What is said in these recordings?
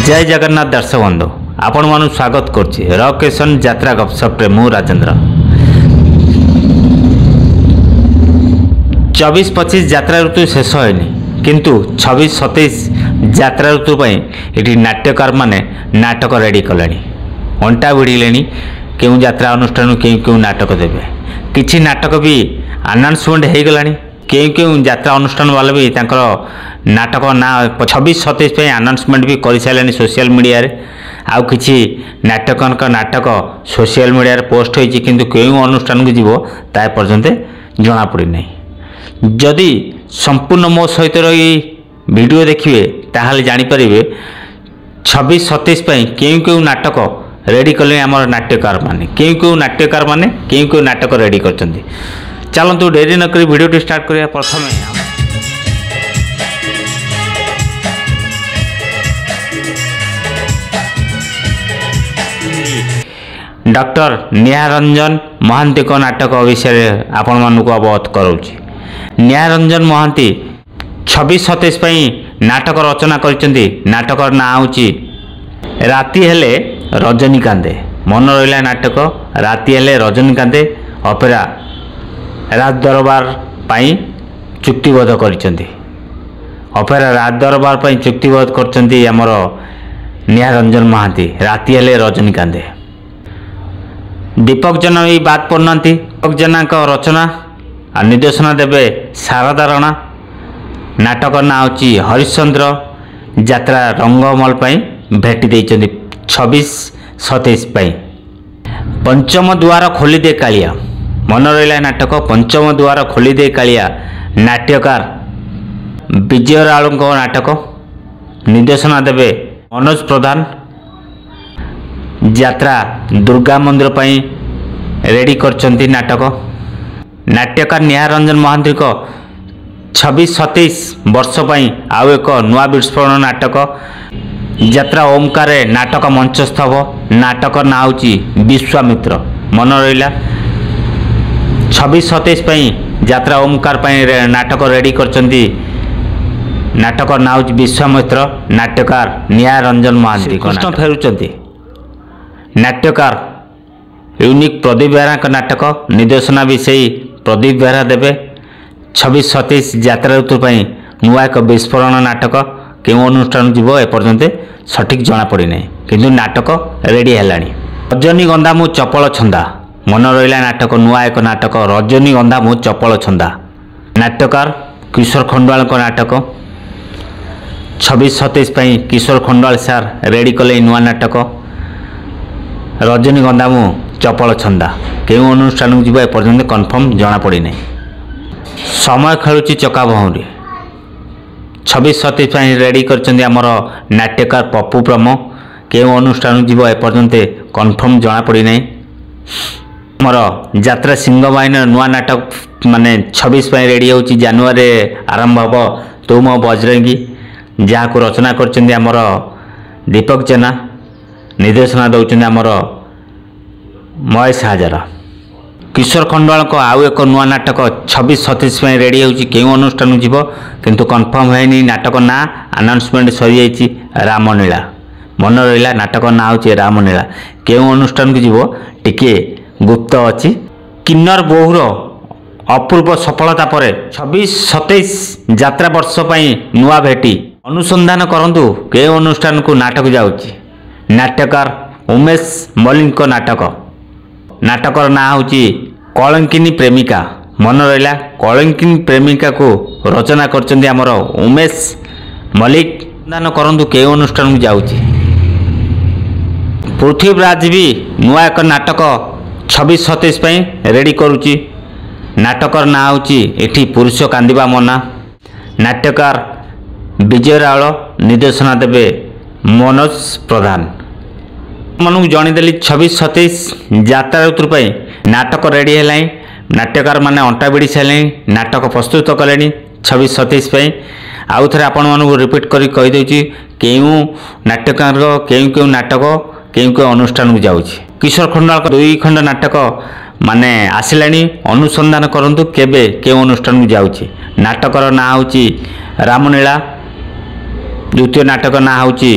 जय जगन्नाथ दर्शक बंधु आपण मानु स्वागत करछि रकेशन यात्रा गपसप मु राजेंद्र 24-25 यात्रा ऋतु शेष होनी किंतु 26-27 यात्रा ऋतु ये नाट्यकार माने नाटक रेडी कले अंटा भिड़े क्यों यात्रा अनुष्ठान क्यों क्यों नाटक देवे किछि नाटक भी अनाउंसमेंट हो गला क्यों क्यों यात्रा अनुष्ठान वाले भी नाटक ना 26-27 अनाउंसमेंट भी कर सारे सोशल मीडिया रे आउ किछि नाटक सोशल मीडिया रे पोस्ट होइछि किंतु क्यों अनुष्ठान को जीवो ता पर्यंत जना पड़ी नहीं जदि संपूर्ण मो सहित रही वीडियो देखिए ताहले जानि परिबे 26-27 क्यों क्यों नाटक रेडी कले आमर नाट्यकार माने क्यों नाटक रेडी करछन्ती चलतु डेरी नक वीडियो स्टार्ट करिया प्रथमे डॉक्टर निहारंजन महांती को नाटक विषय आपण मानक अवगत कराऊँगी निहारंजन महांती 26-27 नाटक रचना करछन्ती नाटक ना होची राति हेले रजनीकांते मन रहा नाटक राति हेले रजनीकांते अपेरा राज दरबार पाई चुक्तिबद्ध करछन्ती अपेरा राज दरबार पाई चुक्तिबद्ध करछन्ती हमर निहारंजन महांती राति हेले रजनीकांते दीपक जेना ये बात पढ़ुनांती दीपक जेना का रचना और निर्देशना देवे शारदा राणा नाटक ना होची हरिश्चंद्र यात्रा रंगमल पाई भेटी देइछन्ती 26-27 पंचम द्वार खोली दे कालिया मन रहा नाटक पंचम द्वार खोली दे कालिया नाट्यकार विजय राणु नाटक निर्देशना देवे मनोज प्रधान यात्रा दुर्गा मंदिर पाई रेडी करछन्ती नाटक नाट्यकार निहारंजन महांती को 26-27 वर्ष पाई आउ एक नुआ विस्फोरण नाटक यात्रा ओमकार नाटक मंचस्थ हम नाटक ना होची विश्वामित्र मन रहा 26-27 यात्रा ओमकार नाटक रेडी करछन्ती नाटक ना होची विश्वामित्र नाट्यकार निहारंजन महांती कृष्ण फेरुचन्ती नाट्यकार यूनिक प्रदीप बेहरा का नाटक निर्देशना भी सही प्रदीप बेहरा देवे 26-27 यात्रा ऋतु नुआ एक विस्फोरण नाटक क्यों अनुष्ठान जीव एपर्यंत सठिक जना पड़ी नहीं किंतु नाटक रेडी है रजनीगंधा मु चपल छंदा मन रहा नाटक नुआ एक नाटक रजनीगंधा मु चपल छंदा नाट्यकार किशोर खंडवाल का नाटक 26-27 किशोर खंडवाल सार रेडी कले नुआ नाटक रजनीगंधा मु चपल छंदा क्यों अनुष्ठान जीव एपर्यंत कन्फर्म जना पड़ी नहीं समय खेलुची चका बहुरी 26-27 रेडी करछन्ती हमर नाट्यकार पप्पू ब्रह्म क्यों अनुष्ठान जीव एपर्यंत कन्फर्म जना पड़ी नहीं हमर यात्रा सिंह बाहिनी नुआ नाटक माने 26 रेडी होची जनवरी आरंभ हम तुम बजरंगी जहाँ को रचना करछन्ती हमर दीपक जेना निर्देशना दौरान आमर महेश हाजरा किशोर खंडवाल को आउ एक नुआ नाटक 26-27 रेडी होची क्यों अनुष्ठान जीव किंतु कन्फर्म होनी नाटक ना अनाउंसमेंट सरी जाइए रामलीला मन रहा नाटक ना होची रामलीला क्यों अनुष्ठान को जीव टिके गुप्त अच्छी किन्नर बोहूर अपूर्व सफलता पर 26-27 यात्रा वर्ष नुआ भेटी अनुसंधान करंतु क्यों अनुष्ठान को नाटक जाउची नाट्यकार उमेश मलिक नाटक ना होची कलंकिनी प्रेमिका मन रहा कलंकिनी प्रेमिका को रचना करछन्ती हमर उमेश मलिक दान करंतु के अनुष्ठान जाउची पृथ्वीराज भी नुआ एक नाटक 26-27 रेडी करुची नाटक ना होची एठी पुरुष कांदिबा मना नाट्यकार विजय रावल निर्देशना देवे मनोज प्रधान मन जणीदेली 26-27 यात्रा ऋतु नाटक रेडी है नाट्यकार माने अंटा भिड़ी सारे नाटक प्रस्तुत कले 26-27 आउ थे आपण मानक रिपीट करी कहीदे क्यों नाट्यकार क्यों नाटक क्यों अनुष्ठान को जाऊँगी किशोर खंडवाल 2 खंड नाटक माने आसला अनुसंधान करंतु केबे क्यों अनुष्ठान को जाऊँगी नाटकर ना होची रामलीला द्वितीय नाटक ना होची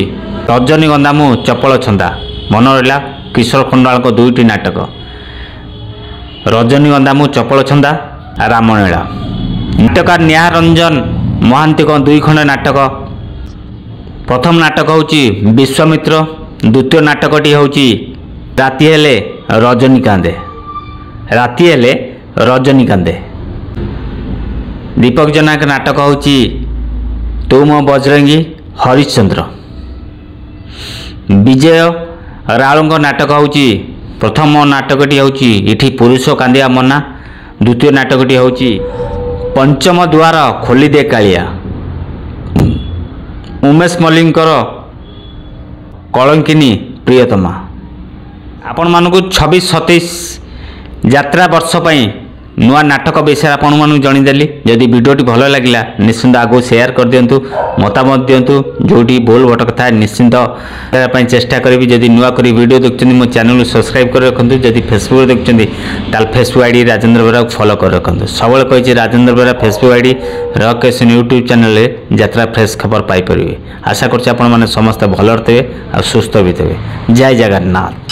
ରଜନୀଗନ୍ଧା ମୁଁ ଚପଳ ଛନ୍ଦା ମନେ ରହିଲା କିଶୋର ଖଣ୍ଡାଳଙ୍କ ଦୁଇଟି ନାଟକ ରଜନୀଗନ୍ଧା ମୁଁ ଚପଳ ଛନ୍ଦା ରାମନୀଳା। ନାଟକାର ନିହାର ରଞ୍ଜନ ମହାନ୍ତିଙ୍କ ଦୁଇ ଖଣ୍ଡ ନାଟକ। ପ୍ରଥମ ନାଟକ ହେଉଛି ବିଶ୍ୱାମିତ୍ର, ଦ୍ୱିତୀୟ ନାଟକଟି ହେଉଛି ରାତି ହେଲେ ରଜନୀ କାନ୍ଦେ। ରାତି ହେଲେ ରଜନୀ କାନ୍ଦେ। ଦୀପକ ଜେନାଙ୍କ ନାଟକ ହେଉଛି ତୁ ମୋ ବଜରଙ୍ଗୀ ହରିଶ୍ଚନ୍ଦ୍ର। ବିଜୟ ରାଉଳଙ୍କ ନାଟକ ହେଉଛି ପ୍ରଥମ ନାଟକଟି ହେଉଛି ଏଠି ପୁରୁଷ କାନ୍ଦିଆ ମନା, ଦ୍ୱିତୀୟ ନାଟକଟି ହେଉଛି ପଞ୍ଚମ ଦ୍ୱାର ଖୋଲିଦେ କାଳିଆ। ଉମେଶ ମଲ୍ଲିକଙ୍କର କଳଙ୍କିନୀ ପ୍ରିୟତମା। ଆପଣମାନଙ୍କୁ 26-27 ଯାତ୍ରା ବର୍ଷ ପାଇଁ ନୂଆ ନାଟକ ବିଷୟରେ ଆପଣମାନଙ୍କୁ ଜଣାଇଦେଲି। ଯଦି ଭିଡ଼ିଓଟି ଭଲ ଲାଗିଲା ନିଶ୍ଚିନ୍ତ ଆଗକୁ ସେୟାର କରିଦିଅନ୍ତୁ, ମତାମତ ଦିଅନ୍ତୁ। ଯେଉଁଠି ଭୁଲ ଭଟକ ଥାଏ ନିଶ୍ଚିନ୍ତ କରିବା ପାଇଁ ଚେଷ୍ଟା କରିବି। ଯଦି ନୂଆ କରି ଭିଡ଼ିଓ ଦେଖୁଛନ୍ତି ମୋ ଚ୍ୟାନେଲକୁ ସବସ୍କ୍ରାଇବ୍ କରି ରଖନ୍ତୁ। ଯଦି ଫେସବୁକରେ ଦେଖୁଛନ୍ତି ତାହେଲେ ଫେସବୁକ୍ ଆଇଡ଼ି ରାଜେନ୍ଦ୍ର ବେହେରାକୁ ଫଲୋ କରି ରଖନ୍ତୁ। ସବୁବେଳେ କହିଛି ରାଜେନ୍ଦ୍ର ବେହେରା ଫେସବୁକ୍ ଆଇଡ଼ି ରକ୍ କେଶନ ୟୁଟ୍ୟୁବ୍ ଚ୍ୟାନେଲରେ ଯାତ୍ରା ଫ୍ରେଶ୍ ଖବର ପାଇପାରିବେ। ଆଶା କରୁଛି ଆପଣମାନେ ସମସ୍ତେ ଭଲରେ ଥିବେ ଆଉ ସୁସ୍ଥ ବି ଥିବେ। ଜୟ ଜଗନ୍ନାଥ।